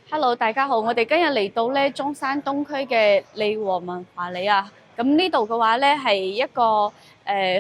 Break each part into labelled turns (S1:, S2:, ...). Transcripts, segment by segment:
S1: Hello，大家好，我哋今日嚟到咧中山東區嘅利和文華里啊。咁呢度嘅話咧係一個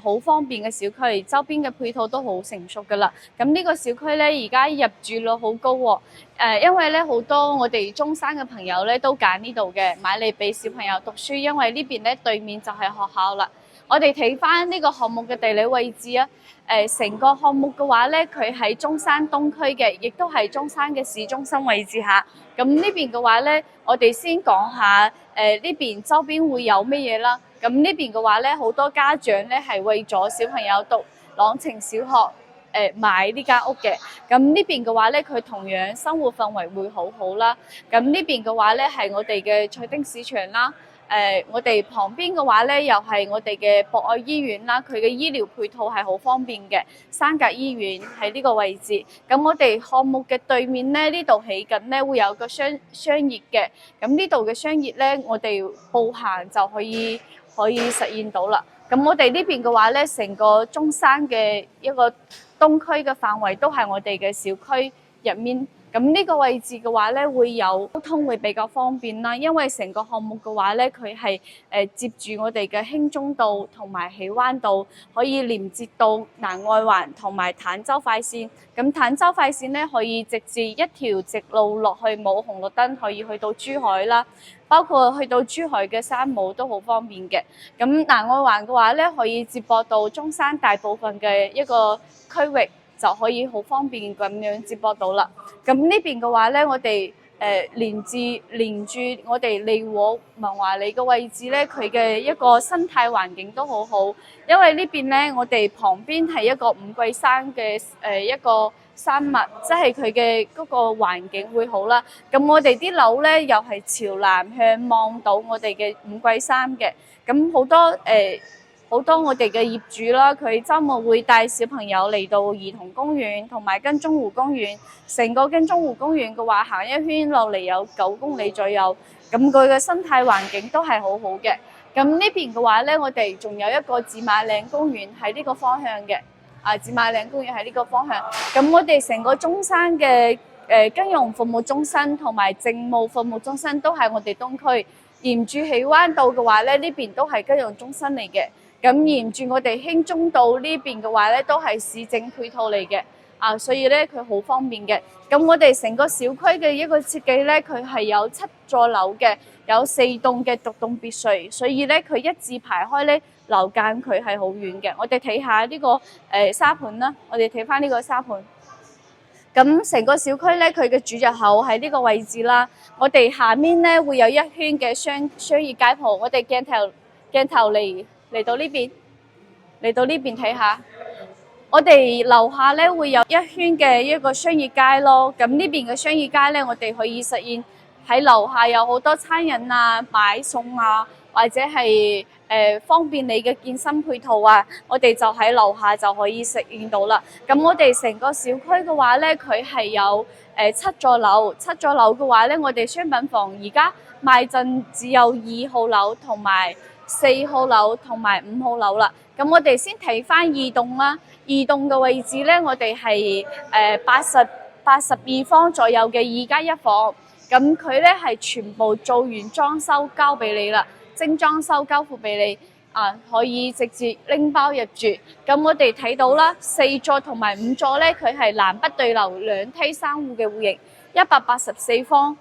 S1: 好方便嘅小區，周邊嘅配套都好成熟噶啦。咁呢個小區咧而家入住率好高喎。因為咧好多我哋中山嘅朋友咧都揀呢度嘅，買嚟俾小朋友讀書，因為呢邊咧對面就係學校啦。我哋睇翻呢個項目嘅地理位置啊，成個項目嘅話咧，佢喺中山東區嘅，亦都係中山嘅市中心位置下。咁呢邊嘅話咧，我哋先講下呢邊周邊會有乜嘢啦。咁呢邊嘅話咧，好多家長咧係為咗小朋友讀朗晴小學買呢間屋嘅。咁呢邊嘅話咧，佢同樣生活氛圍會好好啦。咁呢邊嘅話咧係我哋嘅菜丁市場啦。我哋旁邊嘅話咧，又係我哋嘅博愛醫院啦，佢嘅醫療配套係好方便嘅。山格醫院喺呢個位置，咁我哋項目嘅對面咧，呢度起緊咧會有個商業嘅，咁呢度嘅商業咧，我哋步行就可以實現到啦。咁我哋呢邊嘅話咧，成個中山嘅一個東區嘅範圍都係我哋嘅小區入面。咁呢個位置嘅話咧，會有交通會比較方便啦，因為成個項目嘅話咧，佢係接住我哋嘅興中道同埋喜灣道，可以連接到南外環同埋坦洲快線。咁坦洲快線咧可以直接一條直路落去，冇紅綠燈可以去到珠海啦，包括去到珠海嘅山姆都好方便嘅。咁南外環嘅話咧，可以接駁到中山大部分嘅一個區域，就可以好方便咁樣接駁到啦。咁呢邊嘅話咧，我哋連住我哋利和文華里嘅位置咧，佢嘅一個生態環境都好好。因為呢邊咧，我哋旁邊係一個五桂山嘅一個山脈，即係佢嘅嗰個環境會好啦。咁我哋啲樓咧又係朝南向望到我哋嘅五桂山嘅，咁好多我哋嘅業主啦，佢週末會帶小朋友嚟到兒童公園同埋跟蹤湖公園。成個跟蹤湖公園嘅話，行一圈落嚟有9公里左右，咁佢嘅生態環境都係好好嘅。咁呢邊嘅話咧，我哋仲有一個紫馬嶺公園喺呢個方向嘅。紫馬嶺公園喺呢個方向。咁我哋成個中山嘅金融服務中心同埋政務服務中心都喺我哋東區。沿住喜灣道嘅話咧，呢邊都係金融中心嚟嘅。咁沿住我哋興中道呢邊嘅話咧，都係市政配套嚟嘅。所以咧佢好方便嘅。咁我哋成個小區嘅一個設計咧，佢係有7座樓嘅，有4棟嘅獨棟別墅，所以咧佢一字排開咧，樓間佢係好遠嘅。我哋睇下呢個沙盤啦，我哋睇翻呢個沙盤。咁成個小區咧，佢嘅主入口喺呢個位置啦。我哋下面咧會有一圈嘅商業街鋪，我哋鏡頭嚟到呢邊，睇下。我哋樓下咧會有一圈嘅一個商業街咯。咁呢邊嘅商業街咧，我哋可以實現喺樓下有好多餐飲啊、買餸啊，或者係方便你嘅健身配套啊，我哋就喺樓下就可以實現到啦。咁我哋成個小區嘅話咧，佢係有7座樓嘅話咧，我哋商品房而家賣陣只有2號樓同埋4號樓同埋5號樓啦。咁我哋先睇翻2棟啦。2棟嘅位置咧，我哋係82方左右嘅2+1房。咁佢咧係全部做完裝修交俾你啦，精裝修交付俾你可以直接拎包入住。咁我哋睇到啦，4座同埋5座咧，佢係南北對流2梯3戶嘅戶型，184方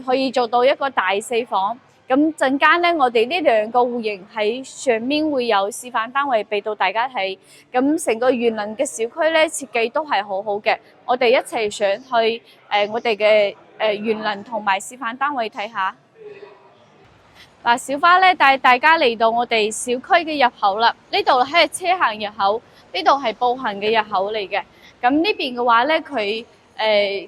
S1: 可以做到一個大4房。咁陣間咧，我哋呢2個戶型喺上面會有示範單位俾到大家睇。咁成個園林嘅小區咧，設計都係好好嘅。我哋一齊上去我哋嘅園林同埋示範單位睇下。小花咧帶大家嚟到我哋小區嘅入口啦。呢度係車行入口，呢度係步行嘅入口嚟嘅。咁呢邊嘅話咧，佢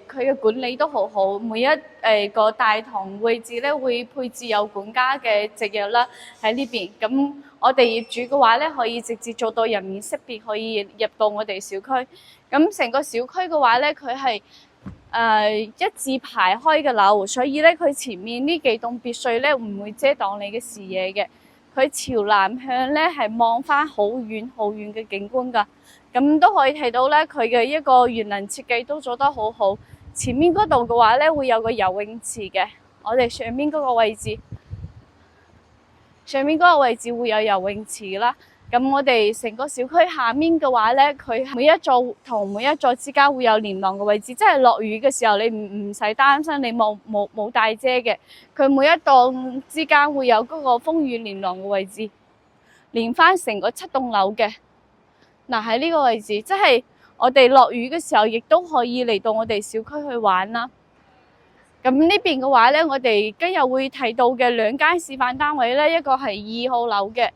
S1: 嘅管理都好好，每一個大堂位置咧會配置有管家嘅植入啦喺呢邊。咁我哋業主嘅話咧，可以直接做到人面識別，可以入到我哋小區。咁成個小區嘅話咧，佢係一字排開嘅樓，所以咧佢前面呢幾棟別墅咧唔會遮擋你嘅視野嘅。佢朝南向咧係望翻好遠好遠嘅景觀㗎。咁都可以睇到咧，佢嘅一個園林設計都做得好好，前面嗰度嘅話咧會有個游泳池嘅，我哋上面嗰個位置，會有游泳池啦。咁我哋成個小區下面嘅話咧，佢每一座同每一座之間會有連廊嘅位置，即係落雨嘅時候你唔使擔心你冇帶遮嘅，佢每一棟之間會有嗰個風雨連廊嘅位置，連翻成個7棟樓嘅。嗱，喺呢個位置，即係我哋落雨嘅時候，亦都可以嚟到我哋小區去玩啦。咁呢邊嘅話咧，我哋今日會睇到嘅2間示範單位咧，一個係2號樓嘅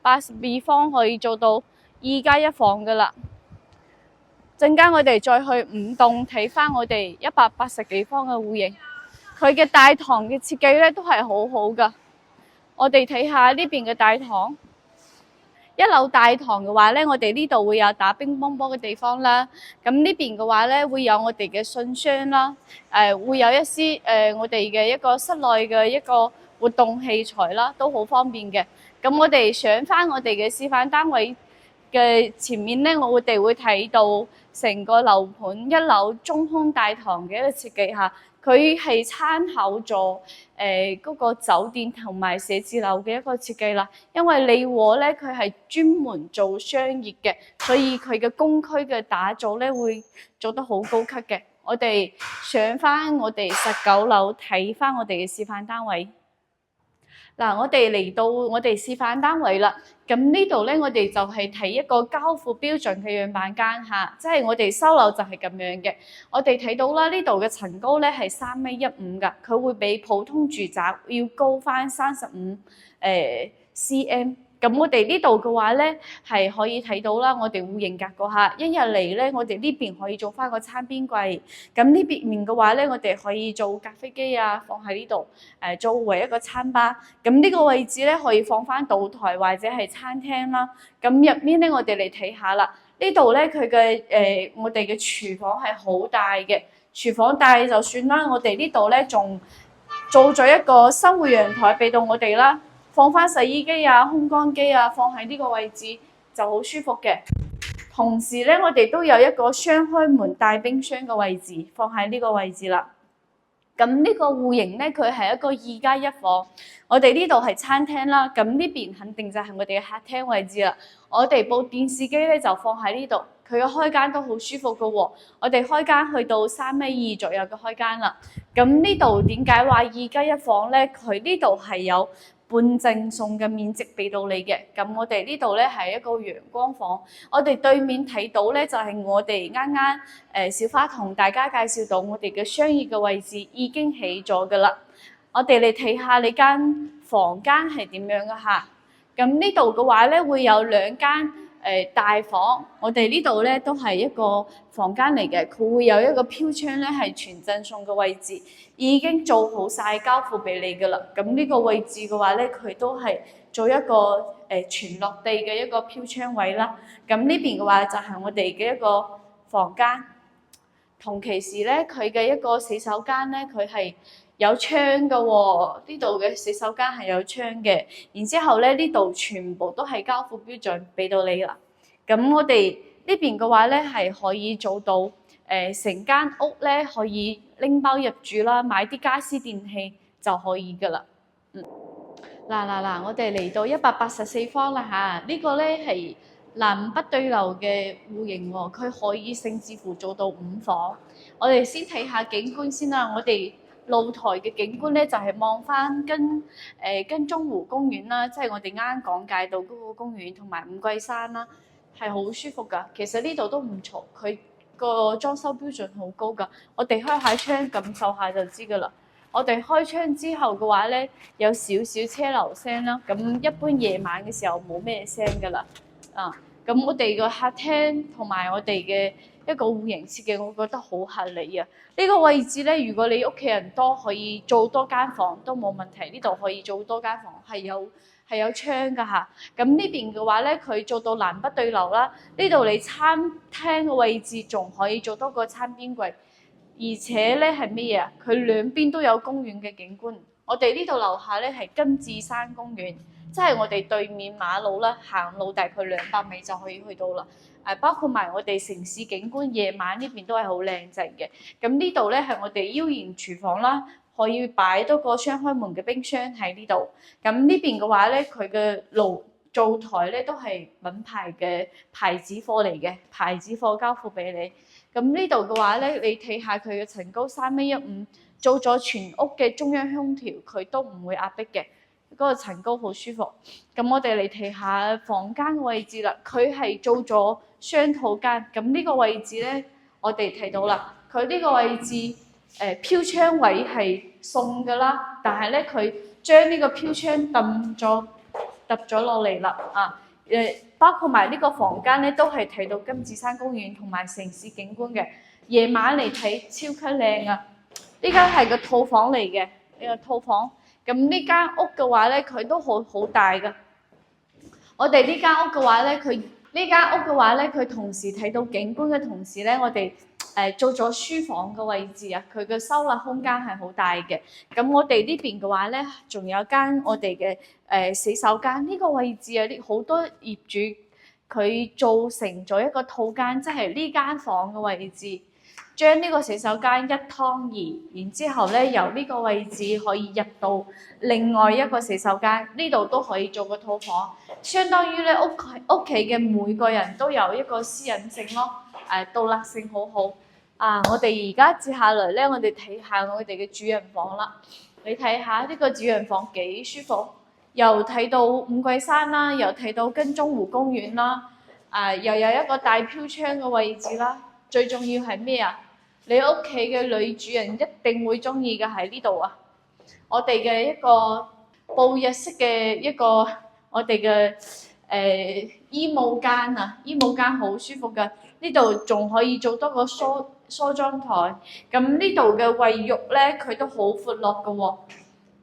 S1: 82方可以做到2+1房噶啦。陣間我哋再去5棟睇翻我哋180幾方嘅戶型，佢嘅大堂嘅設計咧都係好好噶。我哋睇下呢邊嘅大堂。1樓大堂嘅話咧，我哋呢度會有打乒乓波嘅地方啦。咁呢邊嘅話咧，會有我哋嘅信箱啦，會有一啲我哋嘅一個室內嘅一個活動器材啦，都好方便嘅。咁我哋上翻我哋嘅示範單位嘅前面咧，我哋會睇到成個樓盤1樓中空大堂嘅一個設計下。佢係參考咗嗰個酒店同埋寫字樓嘅一個設計啦，因為利和咧佢係專門做商業嘅，所以佢嘅公區嘅打造咧會做得好高級嘅。我哋上翻我哋19樓睇翻我哋嘅示範單位。嗱，我哋嚟到我哋示範單位啦，咁呢度咧我哋就係睇一個交付標準嘅樣板間嚇，即係我哋收樓就係咁樣嘅。我哋睇到啦，呢度嘅層高咧係3.15米㗎，佢會比普通住宅要高翻35cm。咁我哋呢度嘅話咧係可以睇到啦，我哋戶型格局下，一入嚟咧，我哋呢邊可以做翻個餐邊櫃，咁呢邊面嘅話咧，我哋可以做咖啡機啊，放喺呢度作為一個餐吧。咁呢個位置咧可以放翻賭台或者係餐廳啦。咁入面咧，我哋嚟睇下啦，呢度咧佢嘅我哋嘅廚房係好大嘅，廚房大就算啦，我哋呢度咧仲做咗一個生活陽台俾到我哋啦。放翻洗衣機啊、烘乾機啊，放喺呢個位置就好舒服嘅。同時咧，我哋都有一個雙開門大冰箱嘅位置，放喺呢個位置啦。咁呢個戶型咧，佢係一個2+1房。我哋呢度係餐廳啦，咁呢邊肯定就係我哋嘅客廳位置啦。我哋部電視機咧就放喺呢度，佢嘅開間都好舒服㗎喎。我哋開間去到3.2米左右嘅開間啦。咁呢度點解話2+1房咧？佢呢度係有半贈送嘅面積俾到你嘅。咁我哋呢度咧係一個陽光房，我哋對面睇到咧就係我哋啱啱小花同大家介紹到我哋嘅商業嘅位置已經起咗噶啦。我哋嚟睇下你間房間係點樣嘅嚇。咁呢度嘅話咧會有2間大房，我哋呢度咧都係一個房間嚟嘅，佢會有一個飄窗咧係全贈送嘅位置，已經做好晒交付俾你噶啦。咁呢個位置嘅話咧，佢都係做一個全落地嘅一個飄窗位啦。咁呢邊嘅話就係我哋嘅一個房間，同其時咧佢嘅一個洗手間咧，佢係有窗嘅喎，呢度嘅洗手間係有窗嘅。然之後咧，呢度全部都係交付標準俾到你啦。咁我哋呢邊嘅話咧，係可以做到成間屋咧可以拎包入住啦，買啲家私電器就可以噶啦。嗱，我哋嚟到184方啦嚇，呢個咧係南北對流嘅戶型喎，佢可以甚至乎做到5房。我哋先睇下景觀先啦，我哋露台嘅景觀咧就係望翻跟中湖公園啦，即係我哋啱啱講解到嗰個公園同埋五桂山啦，係好舒服噶。其實呢度都唔錯，佢個裝修標準好高噶。我哋開下窗感受下就知噶啦。我哋開窗之後嘅話咧，有少少車流聲啦。咁一般夜晚嘅時候冇咩聲噶啦。咁我哋個客廳同埋我哋嘅一個戶型設計，我覺得好合理啊！呢個位置咧，如果你屋企人多，可以做多間房都冇問題。呢度可以做多間房，係有窗噶嚇。咁呢邊嘅話咧，佢做到南北對流啦。呢度你餐廳嘅位置仲可以做多個餐邊櫃，而且咧係咩嘢啊？佢兩邊都有公園嘅景觀。我哋呢度樓下咧係金智山公園，即係我哋對面馬路啦，行路大概200米就可以去到啦。包括埋我哋城市景觀，夜晚呢邊都係好靚仔嘅。咁呢度咧係我哋腰圓廚房啦，可以擺多個雙開門嘅冰箱喺呢度。咁呢邊嘅話咧，佢嘅灶台咧都係品牌嘅牌子貨嚟嘅，牌子貨交付俾你。咁呢度嘅話咧，你睇下佢嘅層高3.15米，做咗全屋嘅中央空調，佢都唔會壓迫嘅。嗰個層高好舒服。咁我哋嚟睇下房間嘅位置啦，佢係做咗雙套間。咁呢個位置咧，我哋睇到啦，佢呢個位置飄窗位係送㗎啦，但係咧佢將呢個飄窗揼咗落嚟啦啊！包括埋呢個房間咧，都係睇到金紫山公園同埋城市景觀嘅。夜晚嚟睇超級靚啊！呢間係個套房嚟嘅，呢個套房。咁呢間屋嘅話咧，佢都好大㗎。我哋呢間屋嘅話咧，佢同時睇到景觀嘅同時咧，我哋做咗書房嘅位置啊，佢嘅收納空間係好大嘅。咁我哋呢邊嘅話咧，仲有間我哋嘅洗手間。呢個位置啊，好多業主佢做成咗一個套間，即係呢間房嘅位置。將呢個洗手間一劏二，然之後咧由呢個位置可以入到另外一個洗手間，呢度都可以做個套房，相當於咧屋企嘅每個人都有一個私隱性咯，獨立性好好。我哋而家接下來咧，我哋睇下我哋嘅主人房啦。你睇下呢個主人房幾舒服，又睇到五桂山啦，又睇到跟蹤湖公園啦，又有一個大飄窗嘅位置啦。最重要係咩啊？你屋企嘅女主人一定會中意嘅喺呢度啊！我哋嘅一個布日式嘅一個我哋嘅衣帽間啊，衣帽間好舒服㗎。呢度仲可以做多個梳妝台。咁呢度嘅衛浴咧，佢都好闊落㗎喎。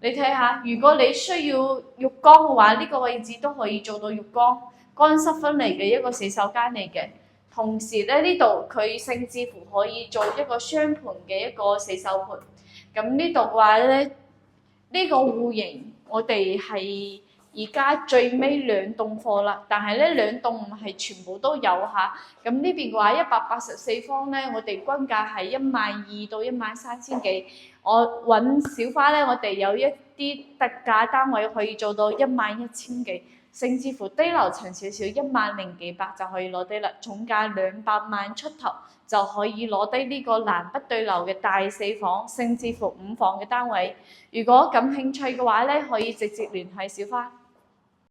S1: 你睇下，如果你需要浴缸嘅話，呢個位置都可以做到浴缸，乾濕分離嘅一個洗手間嚟嘅。同時咧，呢度佢甚至乎可以做一個雙盤嘅一個洗手盆。咁呢度嘅話咧，呢個戶型我哋係而家最尾2棟貨啦，但係咧2棟唔係全部都有嚇。咁呢邊嘅話184方咧，我哋均價係12,000到13,000幾。我揾小花咧，我哋有一啲特價單位可以做到11,000幾。甚至乎低樓層少少10,000幾百就可以攞低啦，總價200萬出頭就可以攞低呢個南北對流嘅大4房，甚至乎5房嘅單位。如果感興趣嘅話咧，可以直接聯繫小花。